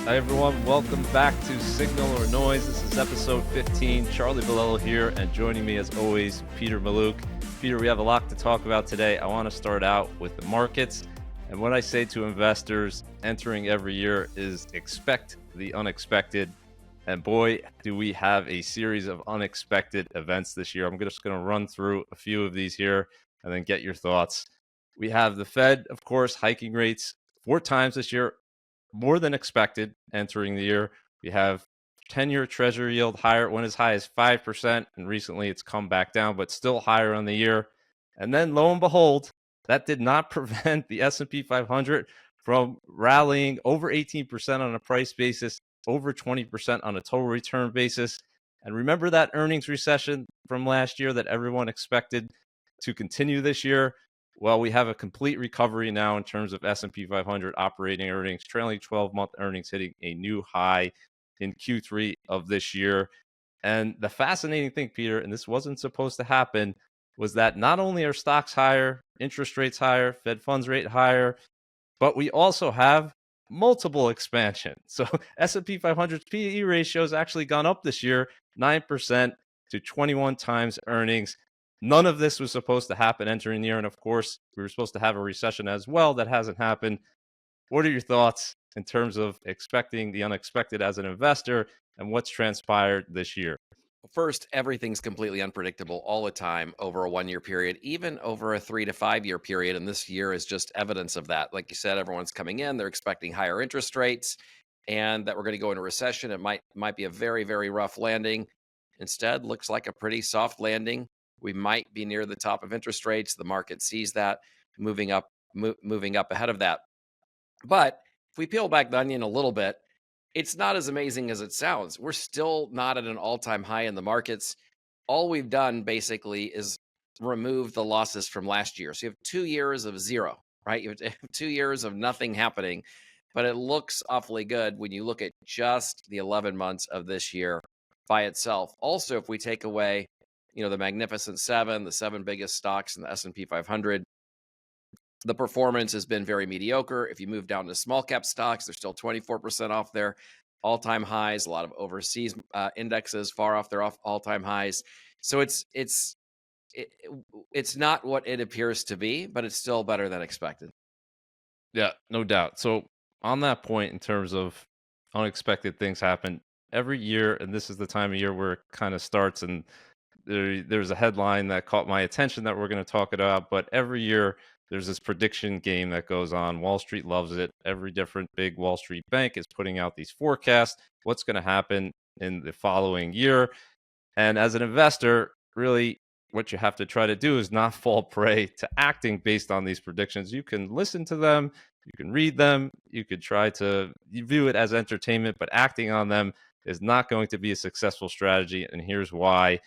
Hi, everyone. Welcome back to Signal or Noise. This is episode 15. Charlie Bilello here, and joining me as always, Peter Mallouk. Peter, we have a lot to talk about today. I want to start out with the markets. And what I say to investors entering every year is expect the unexpected. And boy, do we have a series of unexpected events this year. I'm just going to run through a few of these here and then get your thoughts. We have the Fed, of course, hiking rates 4 times this year, more than expected entering the year. We have 10-year treasury yield higher, went as high as 5%, and recently it's come back down, but still higher on the year. And then lo and behold, that did not prevent the S&P 500 from rallying over 18% on a price basis, over 20% on a total return basis. And remember that earnings recession from last year that everyone expected to continue this year? Well, we have a complete recovery now in terms of S&P 500 operating earnings, trailing 12-month earnings hitting a new high in Q3 of this year. And the fascinating thing, Peter, and this wasn't supposed to happen, was that not only are stocks higher, interest rates higher, Fed funds rate higher, but we also have multiple expansion. So S&P 500's PE ratio has actually gone up this year, 9% to 21 times earnings. None of this was supposed to happen entering the year. And of course, we were supposed to have a recession as well. That hasn't happened. What are your thoughts in terms of expecting the unexpected as an investor and what's transpired this year? First, everything's completely unpredictable all the time over a 1 year period, even over a 3 to 5 year period. And this year is just evidence of that. Like you said, everyone's coming in, they're expecting higher interest rates and that we're going to go into recession. It might be a very, very rough landing. Instead, looks like a pretty soft landing. We might be near the top of interest rates. The market sees that moving up, moving up ahead of that. But if we peel back the onion a little bit, it's not as amazing as it sounds. We're still not at an all-time high in the markets. All we've done basically is remove the losses from last year. So you have 2 years of zero, right? You have 2 years of nothing happening, but it looks awfully good when you look at just the 11 months of this year by itself. Also, if we take away, the Magnificent Seven, the seven biggest stocks in the S&P 500, the performance has been very mediocre. If you move down to small cap stocks, they're still 24% off their all-time highs. A lot of overseas indexes far off their all-time highs. So it's not what it appears to be, but it's still better than expected. Yeah, no doubt. So on that point, in terms of unexpected things happen every year, and this is the time of year where it kind of starts, and there's a headline that caught my attention that we're going to talk about, but every year there's this prediction game that goes on. Wall Street loves it. Every different big Wall Street bank is putting out these forecasts, what's going to happen in the following year. And as an investor, really what you have to try to do is not fall prey to acting based on these predictions. You can listen to them, you can read them, you could try to view it as entertainment, but acting on them is not going to be a successful strategy. And here's why.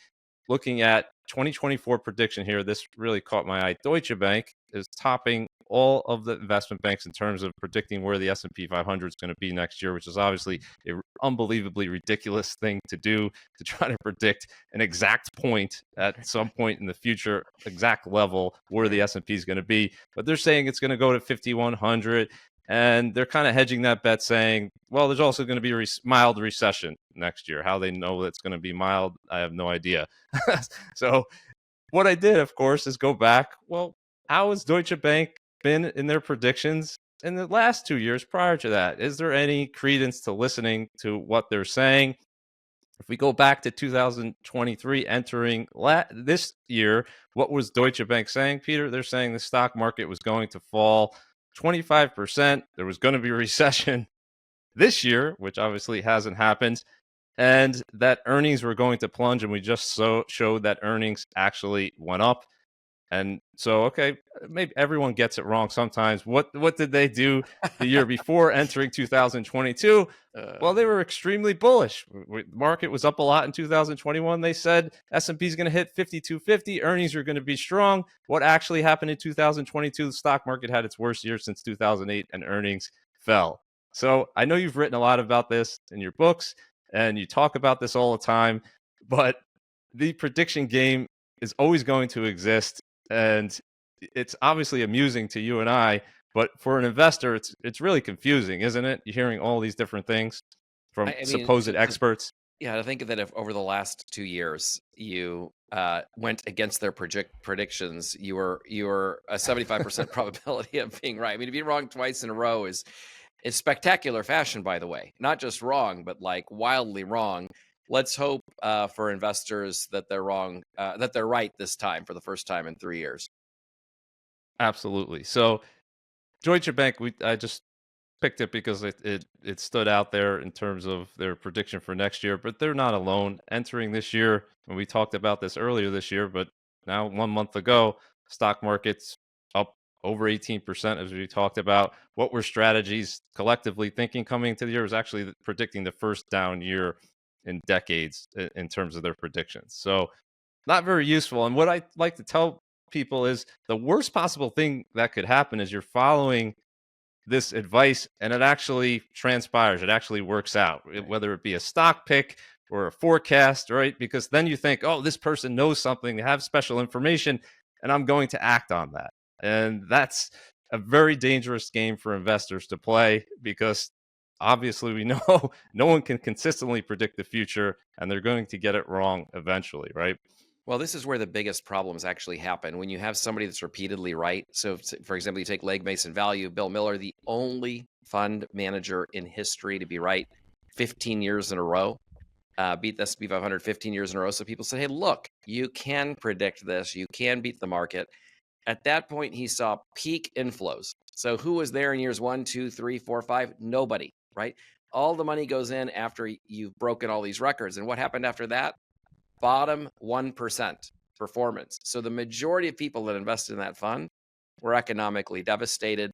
Looking at 2024 prediction here, this really caught my eye. Deutsche Bank is topping all of the investment banks in terms of predicting where the S&P 500 is going to be next year, which is obviously an unbelievably ridiculous thing to do, to try to predict an exact point at some point in the future, exact level where the S&P is going to be. But they're saying it's going to go to 5,100. And they're kind of hedging that bet, saying, well, there's also going to be a mild recession next year. How they know it's going to be mild, I have no idea. So what I did, of course, is go back. Well, how has Deutsche Bank been in their predictions in the last 2 years prior to that? Is there any credence to listening to what they're saying? If we go back to 2023, entering this year, what was Deutsche Bank saying, Peter? They're saying the stock market was going to fall 25%. There was going to be a recession this year, which obviously hasn't happened, and that earnings were going to plunge. And we just showed that earnings actually went up. And so, okay, maybe everyone gets it wrong sometimes. What did they do the year before entering 2022? Well, they were extremely bullish. The market was up a lot in 2021. They said S&P is going to hit 5,250. Earnings are going to be strong. What actually happened in 2022? The stock market had its worst year since 2008, and earnings fell. So I know you've written a lot about this in your books, and you talk about this all the time, but the prediction game is always going to exist. And it's obviously amusing to you and I, But for an investor, it's really confusing, isn't it? You're hearing all these different things from I mean, supposed experts. yeah, to think of that if over the last 2 years you, went against their predictions, you were a 75% probability of being right. I mean, to be wrong twice in a row is spectacular fashion, by the way. Not just wrong, but, like, wildly wrong. Let's hope, for investors that they're wrong, that they're right this time for the first time in 3 years. Absolutely. So Deutsche Bank, I just picked it because it stood out there in terms of their prediction for next year, but they're not alone. Entering this year, and we talked about this earlier this year, but now 1 month ago, stock market's up over 18%, as we talked about. What were strategies collectively thinking coming into the year was actually predicting the first down year in decades in terms of their predictions. So not very useful. And what I like to tell people is the worst possible thing that could happen is you're following this advice and it actually transpires. It actually works out, Right. whether it be a stock pick or a forecast, right? Because then you think, oh, this person knows something, they have special information, and I'm going to act on that. And that's a very dangerous game for investors to play because obviously we know no one can consistently predict the future and they're going to get it wrong eventually, right? Well, this is where the biggest problems actually happen when you have somebody that's repeatedly right. So, for example, you take Legg Mason Value, Bill Miller, the only fund manager in history to be right 15 years in a row, beat the S&P 500 15 years in a row. So people say, hey, look, you can predict this, you can beat the market. At that point, he saw peak inflows. So who was there in years 1, 2, 3, 4, 5? Nobody, right? All the money goes in after you've broken all these records. And what happened after that? Bottom 1% performance. So the majority of people that invested in that fund were economically devastated,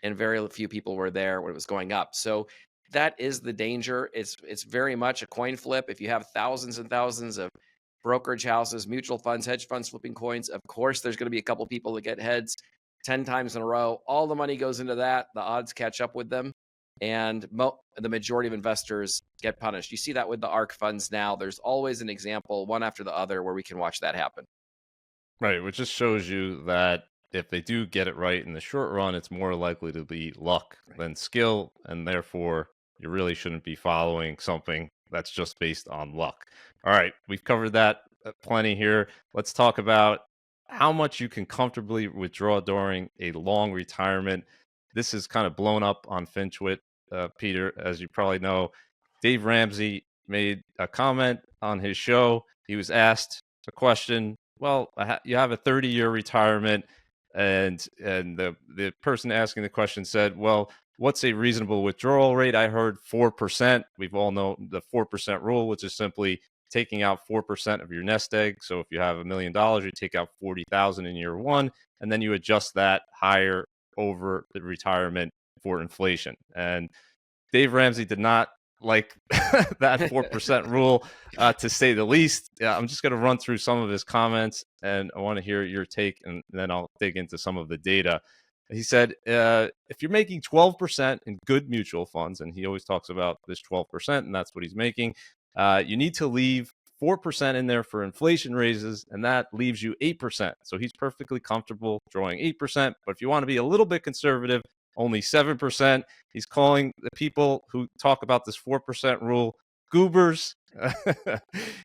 and very few people were there when it was going up. So that is the danger. It's very much a coin flip. If you have thousands and thousands of brokerage houses, mutual funds, hedge funds flipping coins, of course there's going to be a couple people that get heads 10 times in a row. All the money goes into that. The odds catch up with them, and the majority of investors get punished. You see that with the ARK funds now. There's always an example, one after the other, where we can watch that happen. Right, which just shows you that if they do get it right in the short run, it's more likely to be luck Right. than skill, and therefore you really shouldn't be following something that's just based on luck. All right, we've covered that plenty here. Let's talk about how much you can comfortably withdraw during a long retirement. This is kind of blown up on FinTwit, Peter, as you probably know. Dave Ramsey made a comment on his show. He was asked a question. Well, you have a 30-year retirement, and the person asking the question said, "Well, what's a reasonable withdrawal rate?" I heard 4%. We've all know the 4% rule, which is simply taking out 4% of your nest egg. So if you have $1 million, you take out 40,000 in year one, and then you adjust that higher over the retirement for inflation. And Dave Ramsey did not like that 4% rule, to say the least. Yeah, I'm just going to run through some of his comments and I want to hear your take and then I'll dig into some of the data. He said, if you're making 12% in good mutual funds, and he always talks about this 12%, and that's what he's making, you need to leave 4% in there for inflation raises, and that leaves you 8%. So he's perfectly comfortable drawing 8%. But if you want to be a little bit conservative, only 7%. He's calling the people who talk about this 4% rule goobers.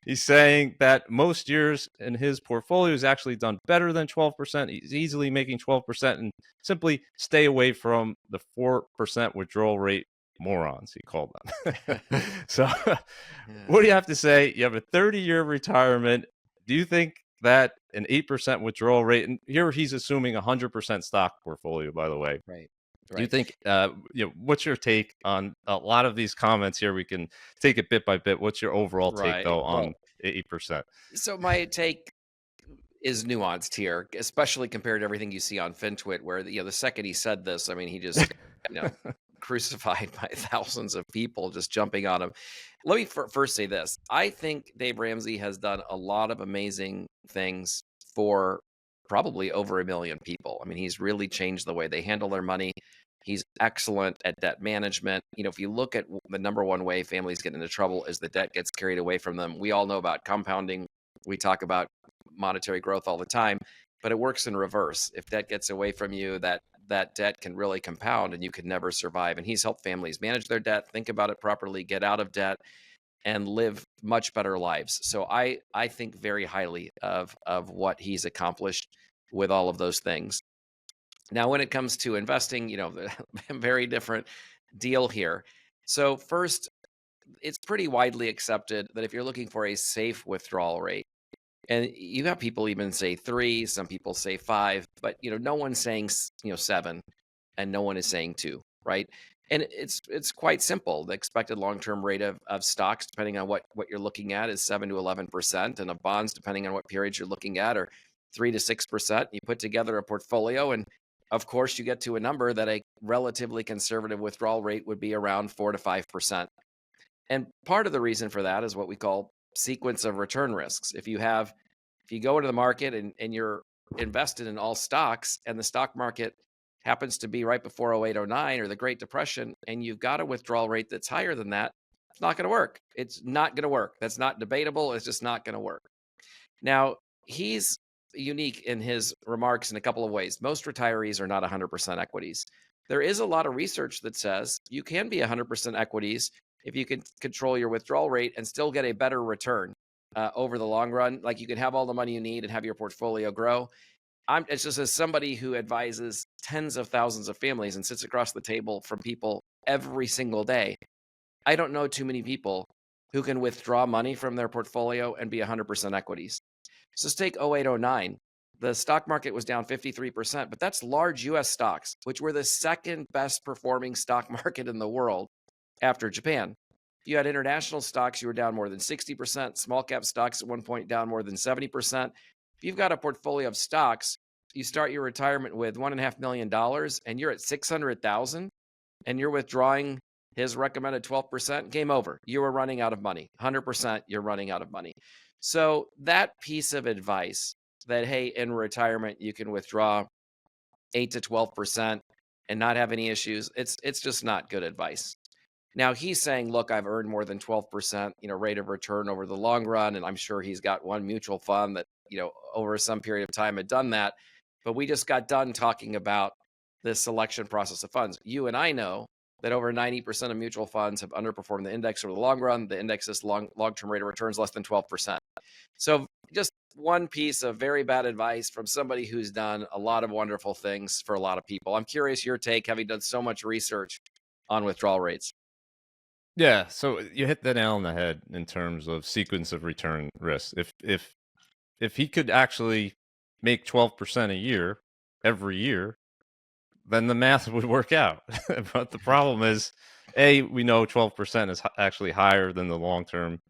He's saying that most years in his portfolio has actually done better than 12%. He's easily making 12% and simply stay away from the 4% withdrawal rate morons, he called them. So, what do you Yeah. have to say? You have a 30-year retirement. Do you think that an 8% withdrawal rate, and here he's assuming 100% stock portfolio, by the way, Right. do you Right. think, what's your take on a lot of these comments here? We can take it bit by bit. What's your overall take, Right. though, Well, on 8%? so my take is nuanced here, especially compared to everything you see on FinTwit, where the second he said this, I mean, he just got, you know, crucified by thousands of people just jumping on him. Let me first say this: I think Dave Ramsey has done a lot of amazing things for probably over 1 million people. I mean, he's really changed the way they handle their money. He's excellent at debt management. If you look at the number one way families get into trouble is the debt gets carried away from them. We all know about compounding. We talk about monetary growth all the time, but it works in reverse. If debt gets away from you, that that debt can really compound and you could never survive. And he's helped families manage their debt, think about it properly, get out of debt, and live much better lives. So I think very highly of what he's accomplished with all of those things. Now, when it comes to investing, very different deal here. So first, it's pretty widely accepted that if you're looking for a safe withdrawal rate, and you have people even say 3, some people say 5, but no one's saying 7, and no one is saying 2, right? And it's quite simple. The expected long-term rate of stocks, depending on what you're looking at, is 7 to 11%, and of bonds, depending on what periods you're looking at, are 3 to 6%. You put together a portfolio, and of course, you get to a number that a relatively conservative withdrawal rate would be around 4 to 5%. And part of the reason for that is what we call sequence of return risks. If you go into the market and you're invested in all stocks and the stock market happens to be right before 0809 or the Great Depression, and you've got a withdrawal rate that's higher than that, it's not going to work. It's not going to work. That's not debatable. It's just not going to work. Now, he's unique in his remarks in a couple of ways. Most retirees are not 100% equities. There is a lot of research that says you can be 100% equities if you can control your withdrawal rate and still get a better return over the long run. Like, you can have all the money you need and have your portfolio grow. It's just, as somebody who advises tens of thousands of families and sits across the table from people every single day, I don't know too many people who can withdraw money from their portfolio and be 100% equities. So let's take 0809. The stock market was down 53%, but that's large US stocks, which were the second best performing stock market in the world after Japan. If you had international stocks, you were down more than 60%. Small cap stocks at one point down more than 70%. If you've got a portfolio of stocks, you start your retirement with $1.5 million and you're at 600,000 and you're withdrawing his recommended 12%, game over. You are running out of money. 100%, you're running out of money. So that piece of advice that, hey, in retirement, you can withdraw 8 to 12% and not have any issues, it's just not good advice. Now, he's saying, look, I've earned more than 12%, rate of return over the long run. And I'm sure he's got one mutual fund that, over some period of time had done that. But we just got done talking about the selection process of funds. You and I know that over 90% of mutual funds have underperformed the index over the long run. The index's long-term rate of return is less than 12%. So just one piece of very bad advice from somebody who's done a lot of wonderful things for a lot of people. I'm curious your take, having done so much research on withdrawal rates. Yeah, so you hit the nail on the head in terms of sequence of return risk. If he could actually make 12% a year every year, then the math would work out. But the problem is, we know 12% is actually higher than the long-term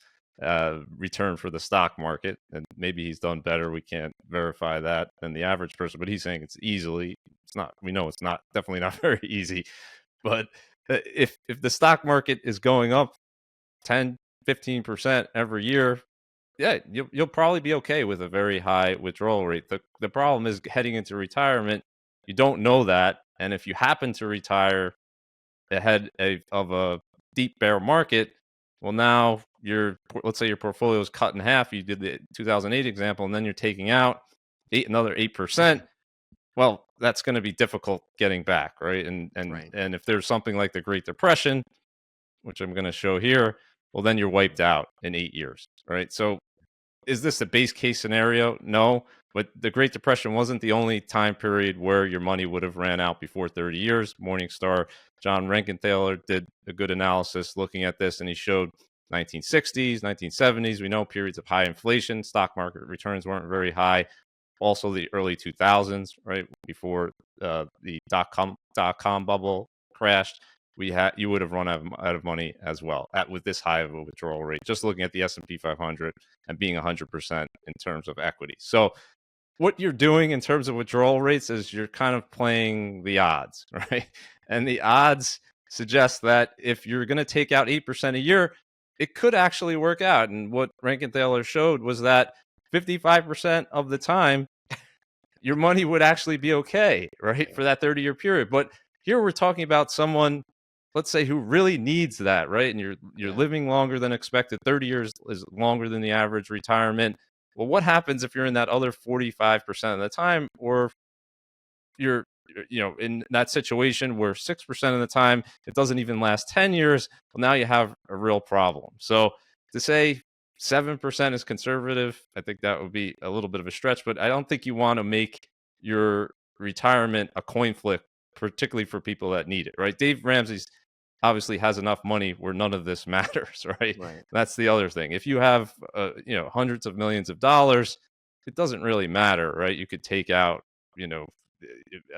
return for the stock market, and maybe he's done better. We can't verify that than the average person, but he's saying it's not. We know it's not, definitely not very easy. But if the stock market is going up 10, 15% every year, yeah, you'll probably be okay with a very high withdrawal rate. The problem is, heading into retirement, you don't know that, and if you happen to retire ahead of a deep bear market, well, now let's say your portfolio is cut in half. You did the 2008 example, and then you're taking out another 8%. Well, that's going to be difficult getting back, right? Right. And if there's something like the Great Depression, which I'm going to show here, well, then you're wiped out in 8 years, right? So is this a base case scenario? No, but the Great Depression wasn't the only time period where your money would have ran out before 30 years. Morningstar John Renkenthaler did a good analysis looking at this, and he showed 1960s, 1970s. We know periods of high inflation, stock market returns weren't very high. Also, the early 2000s, right before the dot com bubble crashed, you would have run out of money as well with this high of a withdrawal rate. Just looking at the S&P 500 and being 100% in terms of equity. So what you're doing in terms of withdrawal rates is you're kind of playing the odds, right? And the odds suggest that if you're going to take out 8% a year, it could actually work out. And what Rankenthaler showed was that 55% of the time, your money would actually be okay, right, for that 30-year period. But here we're talking about someone, let's say, who really needs that, right? And you're Yeah. living longer than expected. 30 years is longer than the average retirement. Well, what happens if you're in that other 45% of the time, or in that situation where 6% of the time it doesn't even last 10 years, well, now you have a real problem. So to say 7% is conservative, I think that would be a little bit of a stretch, but I don't think you want to make your retirement a coin flip, particularly for people that need it, right? Dave Ramsey's obviously has enough money where none of this matters, right? Right. That's the other thing. If you have, hundreds of millions of dollars, it doesn't really matter, right? You could take out, you know,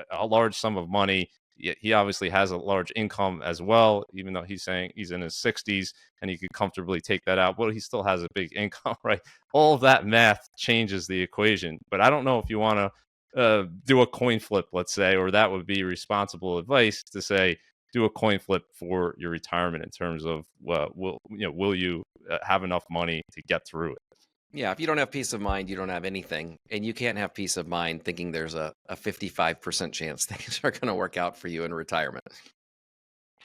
a large sum of money. He obviously has a large income as well, even though he's saying he's in his 60s and he could comfortably take that out. Well, he still has a big income, right? All of that math changes the equation. But I don't know if you want to do a coin flip, let's say, or that would be responsible advice to say, do a coin flip for your retirement in terms of will you have enough money to get through it. Yeah, if you don't have peace of mind, you don't have anything. And you can't have peace of mind thinking there's a 55% chance things are going to work out for you in retirement.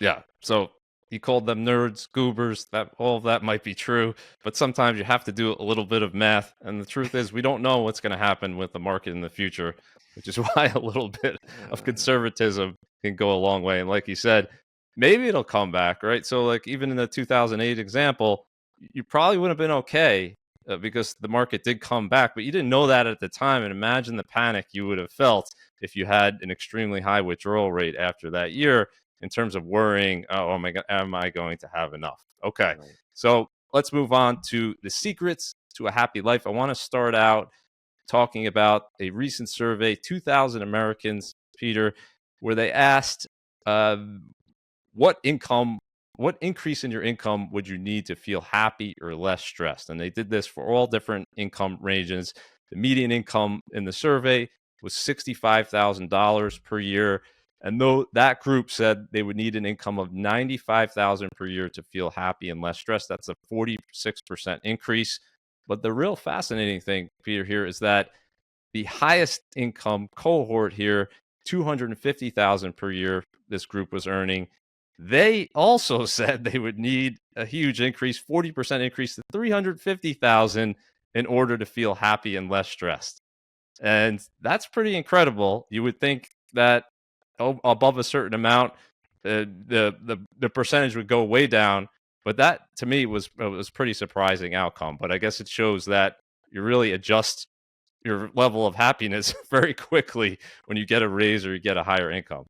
Yeah. So he called them nerds, goobers. That all of that might be true, but sometimes you have to do a little bit of math. And the truth is, we don't know what's going to happen with the market in the future, which is why a little bit of Uh, conservatism can go a long way. And like you said, maybe it'll come back, right? So, like even in the 2008 example, you probably would have been okay because the market did come back, but you didn't know that at the time. And imagine the panic you would have felt if you had an extremely high withdrawal rate after that year in terms of worrying, oh my God, am I going to have enough? Okay. right. So let's move on to the secrets to a happy life. I want to start out talking about a recent survey, 2,000 Americans, Peter, where they asked, uh, what income, what increase in your income would you need to feel happy or less stressed? And they did this for all different income ranges. The median income in the survey was $65,000 per year. And though that group said they would need an income of 95,000 per year to feel happy and less stressed, that's a 46% increase. But the real fascinating thing, Peter, here is that the highest income cohort here, 250,000 per year, this group was earning. They also said they would need a huge increase, 40% increase to 350,000 in order to feel happy and less stressed. And that's pretty incredible. You would think that above a certain amount, the percentage would go way down, but that to me was pretty surprising outcome. But I guess it shows that you really adjust your level of happiness very quickly when you get a raise or you get a higher income.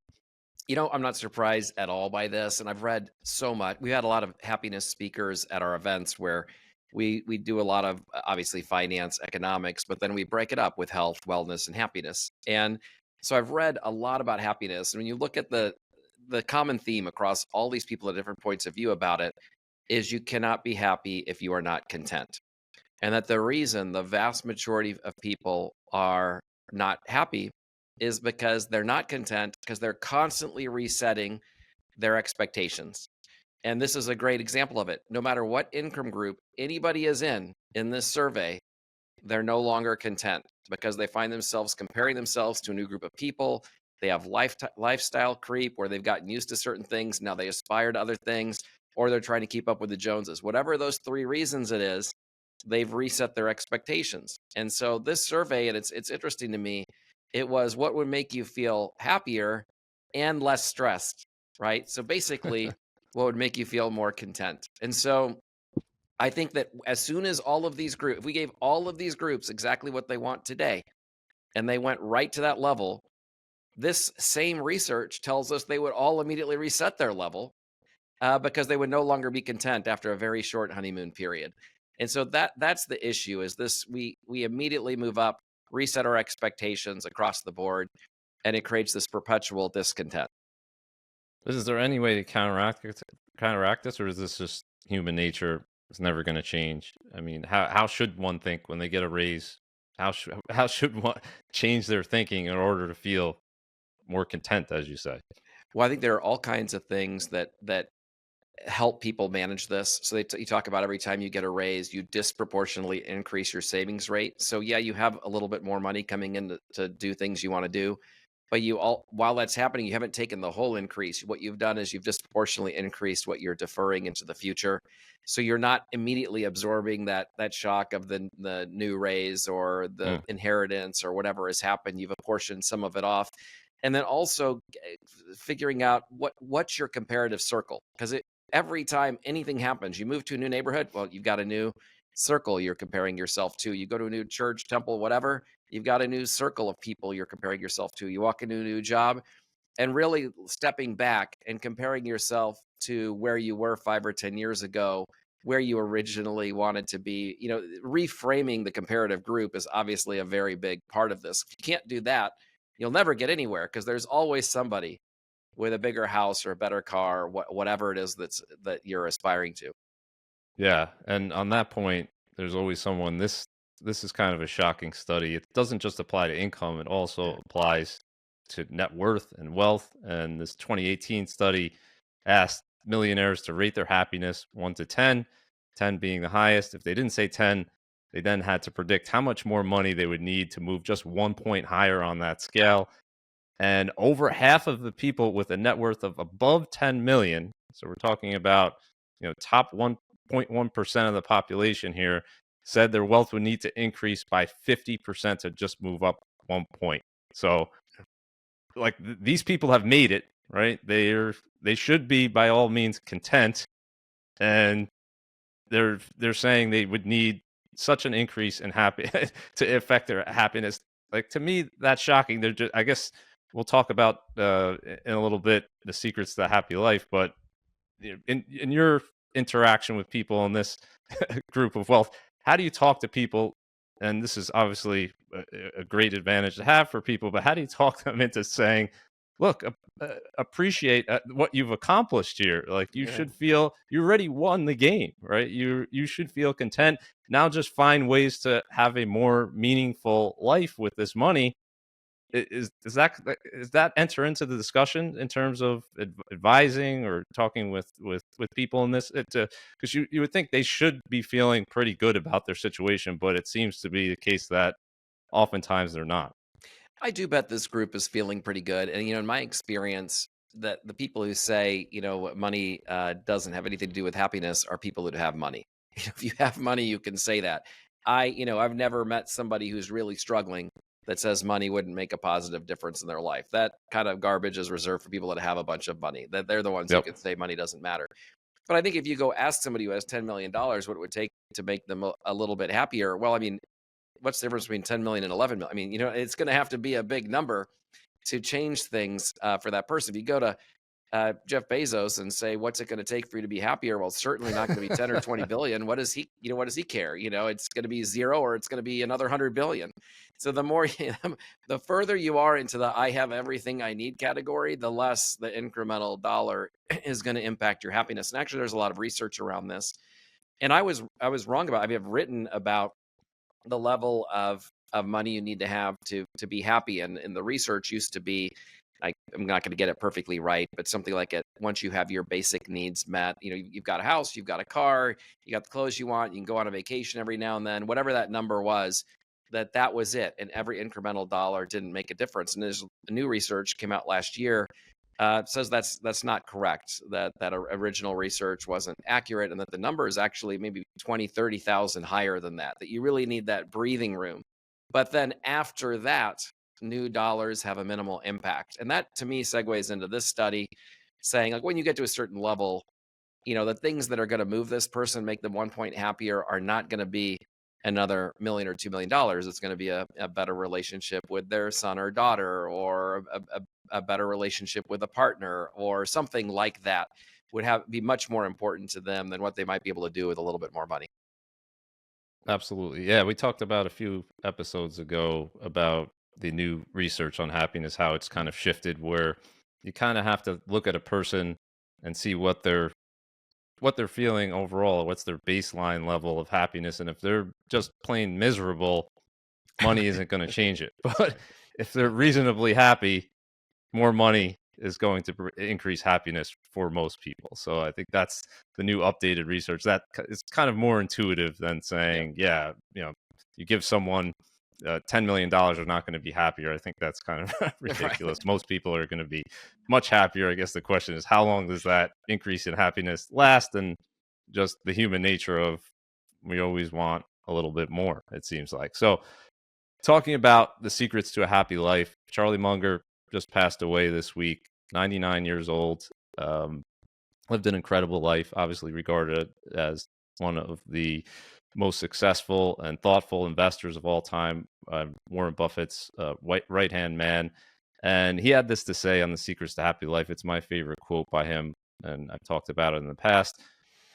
I'm not surprised at all by this, and I've read so much. We had a lot of happiness speakers at our events where we do a lot of obviously finance, economics, but then we break it up with health, wellness, and happiness. And so I've read a lot about happiness, and when you look at the common theme across all these people at different points of view about it is you cannot be happy if you are not content. And that the reason the vast majority of people are not happy is because they're not content because they're constantly resetting their expectations. And this is a great example of it. No matter what income group anybody is in this survey, they're no longer content because they find themselves comparing themselves to a new group of people. They have lifestyle creep where they've gotten used to certain things. Now they aspire to other things, or they're trying to keep up with the Joneses. Whatever those three reasons it is, they've reset their expectations. And so this survey, and it's interesting to me, it was what would make you feel happier and less stressed, right? So basically, what would make you feel more content. And so I think that as soon as all of these groups, if we gave all of these groups exactly what they want today, and they went right to that level, this same research tells us they would all immediately reset their level because they would no longer be content after a very short honeymoon period. And so that's the issue is this we immediately move up, reset our expectations across the board, and it creates this perpetual discontent. Is there any way to counteract this, or is this just human nature? It's never going to change. I mean, how should one think when they get a raise? How should one change their thinking in order to feel more content, as you say? Well, I think there are all kinds of things that help people manage this. So you talk about every time you get a raise, you disproportionately increase your savings rate. So yeah, you have a little bit more money coming in to do things you want to do, but while that's happening, you haven't taken the whole increase. What you've done is you've disproportionately increased what you're deferring into the future. So you're not immediately absorbing that shock of the new raise or the Mm, inheritance or whatever has happened. You've apportioned some of it off. And then also figuring out what's your comparative circle, because every time anything happens, you move to a new neighborhood, well, you've got a new circle you're comparing yourself to. You go to a new church, temple, whatever, you've got a new circle of people you're comparing yourself to. You walk into a new job, and really stepping back and comparing yourself to where you were 5 or 10 years ago, where you originally wanted to be. Reframing the comparative group is obviously a very big part of this. If you can't do that, you'll never get anywhere, because there's always somebody with a bigger house or a better car, or whatever it is that you're aspiring to. Yeah, and on that point, there's always someone. This is kind of a shocking study. It doesn't just apply to income; it Yeah. also applies to net worth and wealth. And this 2018 study asked millionaires to rate their happiness 1 to 10, 10 being the highest. If they didn't say 10, they then had to predict how much more money they would need to move just 1 point higher on that scale. And over half of the people with a net worth of above 10 million, so we're talking about, top 1.1% of the population here, said their wealth would need to increase by 50% to just move up 1 point. So, like, these people have made it, right? They should be by all means content, and they're saying they would need such an increase in happy to affect their happiness. Like, to me, that's shocking. They're just, I guess we'll talk about in a little bit the secrets to a happy life, but in your interaction with people in this group of wealth, how do you talk to people? And this is obviously a great advantage to have for people, but how do you talk them into saying, look, appreciate what you've accomplished here. Like, you Yeah. should feel you already won the game, right? You should feel content. Now just find ways to have a more meaningful life with this money. Is that enter into the discussion in terms of advising or talking with people in this? Because you would think they should be feeling pretty good about their situation, but it seems to be the case that oftentimes they're not. I do bet this group is feeling pretty good. And, in my experience, that the people who say, money doesn't have anything to do with happiness are people who have money. If you have money, you can say that. I've never met somebody who's really struggling that says money wouldn't make a positive difference in their life. That kind of garbage is reserved for people that have a bunch of money, that they're the ones who Yep. can say money doesn't matter. But I think if you go ask somebody who has $10 million what it would take to make them a little bit happier, well, I mean, what's the difference between 10 million and 11 million? I mean, it's going to have to be a big number to change things for that person. If you go to Jeff Bezos and say, what's it going to take for you to be happier? Well, it's certainly not going to be 10 or 20 billion. What does what does he care? It's going to be zero, or it's going to be another 100 billion. So the more, the further you are into the I have everything I need category, the less the incremental dollar is going to impact your happiness. And actually, there's a lot of research around this. And I was wrong about, I mean, I've written about the level of money you need to have to be happy. And the research used to be, I'm not going to get it perfectly right, but something like it, once you have your basic needs met, you've got a house, you've got a car, you got the clothes you want, you can go on a vacation every now and then, whatever that number was, that was it. And every incremental dollar didn't make a difference. And there's a new research came out last year, says that's not correct, that original research wasn't accurate, and that the number is actually maybe 20, 30,000 higher than that, that you really need that breathing room. But then after that, new dollars have a minimal impact. And that to me segues into this study, saying, like, when you get to a certain level, the things that are going to move this person, make them 1 point happier, are not going to be another million or $2 million. It's going to be a better relationship with their son or daughter, or a better relationship with a partner, or something like that would be much more important to them than what they might be able to do with a little bit more money. Absolutely. Yeah, we talked about a few episodes ago about the new research on happiness, how it's kind of shifted where you kind of have to look at a person and see what they're feeling overall, what's their baseline level of happiness, and if they're just plain miserable, money isn't going to change it. But if they're reasonably happy, more money is going to increase happiness for most people. So I think that's the new updated research. That is kind of more intuitive than Yeah. saying, yeah, you give someone $10 million are not going to be happier. I think that's kind of ridiculous. Right. Most people are going to be much happier. I guess the question is, how long does that increase in happiness last? And just the human nature of, we always want a little bit more, it seems like. So, talking about the secrets to a happy life, Charlie Munger just passed away this week, 99 years old. Um, Lived an incredible life, obviously regarded as one of the most successful and thoughtful investors of all time. Warren Buffett's right hand man. And he had this to say on The Secrets to Happy Life. It's my favorite quote by him. And I've talked about it in the past.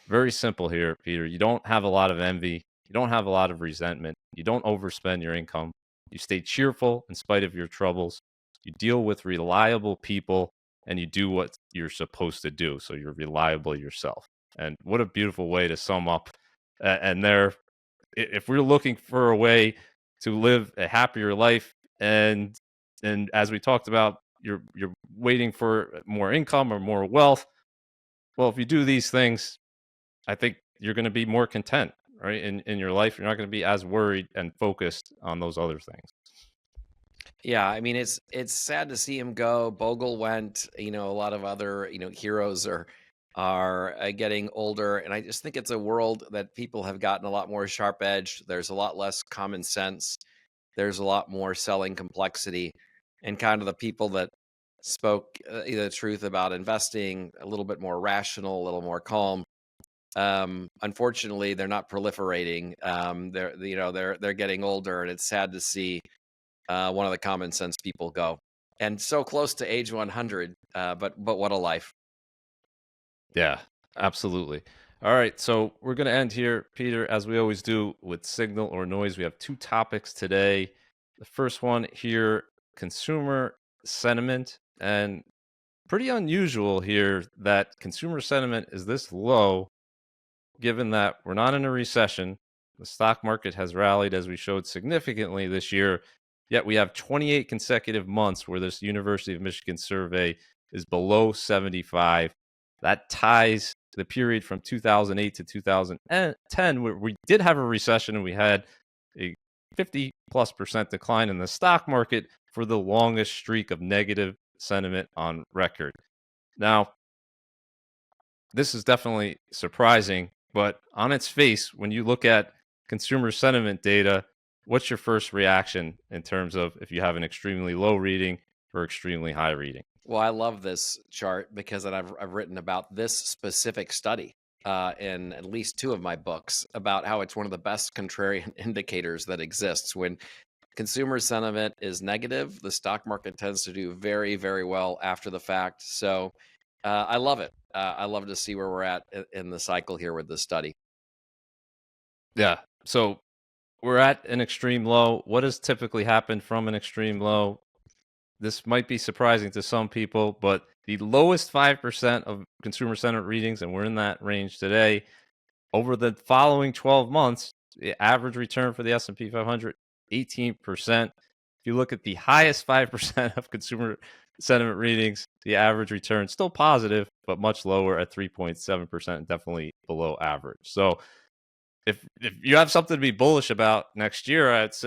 Very simple here, Peter. You don't have a lot of envy. You don't have a lot of resentment. You don't overspend your income. You stay cheerful in spite of your troubles. You deal with reliable people and you do what you're supposed to do. So you're reliable yourself. And what a beautiful way to sum up. And there, if we're looking for a way to live a happier life, and as we talked about, you're waiting for more income or more wealth. Well, if you do these things, I think you're going to be more content, right? In your life, you're not going to be as worried and focused on those other things. Yeah, I mean, it's sad to see him go. Bogle went. A lot of other heroes are getting older, and I just think it's a world that people have gotten a lot more sharp edged. There's a lot less common sense. There's a lot more selling complexity, and kind of the people that spoke the truth about investing, a little bit more rational, a little more calm. Unfortunately, they're not proliferating. They're getting older, and it's sad to see one of the common sense people go, and so close to age 100. But what a life! Yeah, absolutely. All right, so we're going to end here, Peter, as we always do with signal or noise. We have two topics today. The first one here, consumer sentiment, and pretty unusual here that consumer sentiment is this low given that we're not in a recession. The stock market has rallied, as we showed, significantly this year. Yet we have 28 consecutive months where this University of Michigan survey is below 75. That ties the period from 2008 to 2010, where we did have a recession and we had a 50+% decline in the stock market for the longest streak of negative sentiment on record. Now, this is definitely surprising, but on its face, when you look at consumer sentiment data, what's your first reaction in terms of if you have an extremely low reading or extremely high reading? Well, I love this chart because I've written about this specific study in at least two of my books about how it's one of the best contrarian indicators that exists. When consumer sentiment is negative, the stock market tends to do very, very well after the fact. So I love it. I love to see where we're at in the cycle here with this study. Yeah. So we're at an extreme low. What has typically happened from an extreme low? This might be surprising to some people, but the lowest 5% of consumer sentiment readings, and we're in that range today, over the following 12 months, the average return for the S&P 500, 18%. If you look at the highest 5% of consumer sentiment readings, the average return still positive, but much lower at 3.7%, definitely below average. So if you have something to be bullish about next year, it's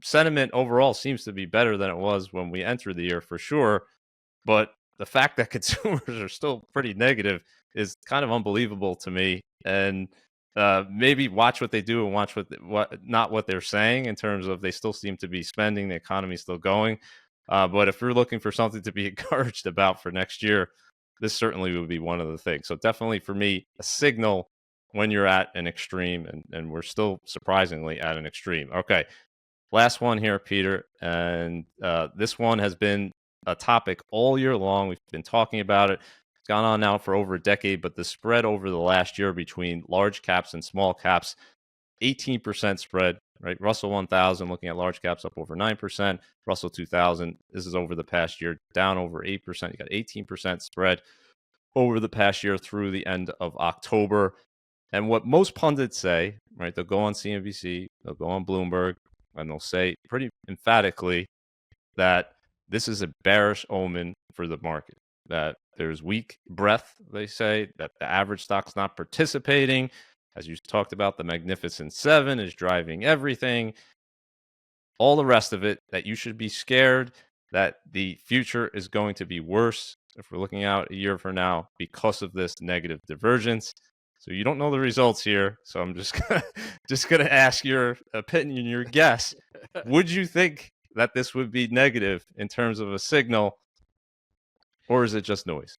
sentiment overall seems to be better than it was when we entered the year for sure. But the fact that consumers are still pretty negative is kind of unbelievable to me. And maybe watch what they do and watch what not what they're saying in terms of they still seem to be spending, the economy's still going. But if you're looking for something to be encouraged about for next year, this certainly would be one of the things. So definitely for me, a signal when you're at an extreme, and we're still surprisingly at an extreme. Okay, last one here, Peter, and this one has been a topic all year long. We've been talking about it. It's gone on now for over a decade, but the spread over the last year between large caps and small caps, 18% spread, right? Russell 1000 looking at large caps up over 9%. Russell 2000, this is over the past year, down over 8%. You got 18% spread over the past year through the end of October. And what most pundits say, right, they'll go on CNBC, they'll go on Bloomberg, and they'll say pretty emphatically that this is a bearish omen for the market, that there's weak breath, they say, that the average stock's not participating. As you talked about, the Magnificent Seven is driving everything. All the rest of it, that you should be scared that the future is going to be worse if we're looking out a year from now because of this negative divergence. So you don't know the results here. So I'm just gonna ask your opinion, your guess. Would you think that this would be negative in terms of a signal, or is it just noise?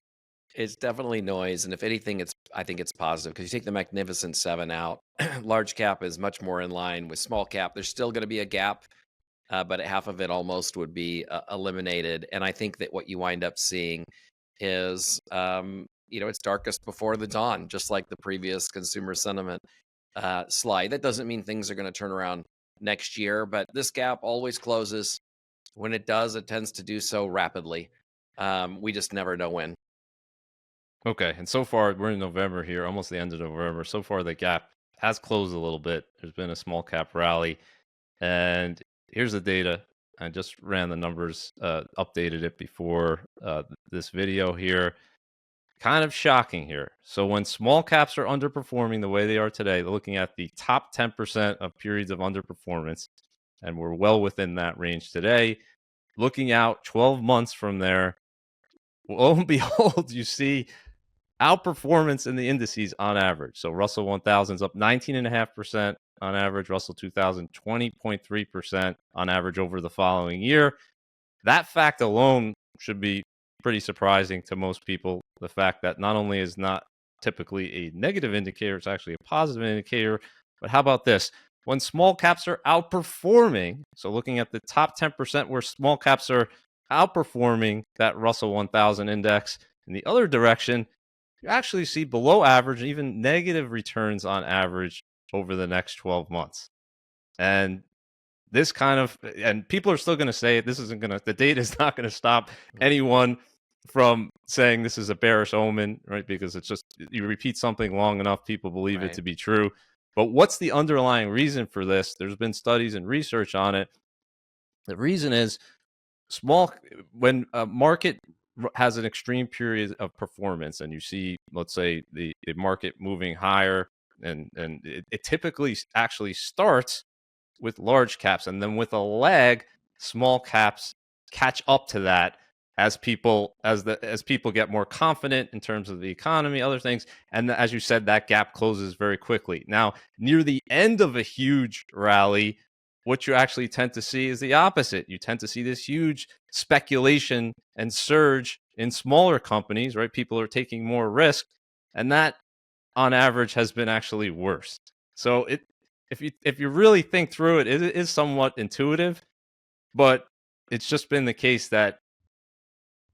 It's definitely noise, and if anything, I think it's positive because you take the Magnificent Seven out, large cap is much more in line with small cap. There's still going to be a gap, but half of it almost would be eliminated. And I think that what you wind up seeing is, it's darkest before the dawn, just like the previous consumer sentiment slide. That doesn't mean things are going to turn around next year, but this gap always closes. When it does, it tends to do so rapidly. We just never know when. Okay, and so far we're in November here, almost the end of November. So far the gap has closed a little bit. There's been a small cap rally, and here's the data. I just ran the numbers, updated it before this video here. Kind of shocking here. So when small caps are underperforming the way they are today, they're looking at the top 10% of periods of underperformance, and we're well within that range today. Looking out 12 months from there, lo and behold, you see outperformance in the indices on average. So Russell 1000 is up 19.5% on average, Russell 2000 20.3% on average over the following year. That fact alone should be pretty surprising to most people. The fact that not only is not typically a negative indicator, it's actually a positive indicator. But how about this? When small caps are outperforming, so looking at the top 10% where small caps are outperforming that Russell 1000 index in the other direction, you actually see below average, even negative returns on average over the next 12 months. And this kind of, and people are still going to say this isn't going to, the data is not going to stop anyone from saying this is a bearish omen, right? Because it's just, you repeat something long enough, people believe it Right. to be true. But what's the underlying reason for this? There's been studies and research on it. The reason is small, when a market has an extreme period of performance and you see, let's say, the market moving higher, and it typically actually starts with large caps, and then with a lag, small caps catch up to that as people get more confident in terms of the economy, other things, and as you said, that gap closes very quickly. Now, near the end of a huge rally, what you actually tend to see is the opposite. You tend to see this huge speculation and surge in smaller companies, right? People are taking more risk, and that on average has been actually worse. So if you really think through it, it is somewhat intuitive, but it's just been the case that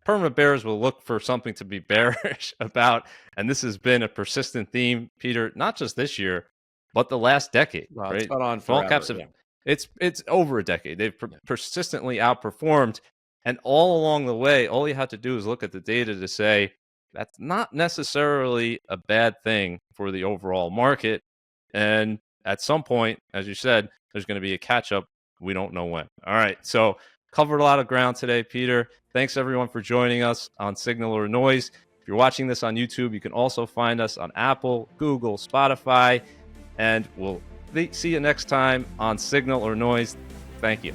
permanent bears will look for something to be bearish about, and this has been a persistent theme, Peter, not just this year, but the last decade, Well, it's right? gone on Small caps forever. have, Yeah. it's over a decade. They've Yeah. persistently outperformed, and all along the way, all you have to do is look at the data to say that's not necessarily a bad thing for the overall market. And at some point, as you said, there's going to be a catch up. We don't know when. All right. So, covered a lot of ground today, Peter. Thanks everyone for joining us on Signal or Noise. If you're watching this on YouTube, you can also find us on Apple, Google, Spotify, and we'll see you next time on Signal or Noise. Thank you.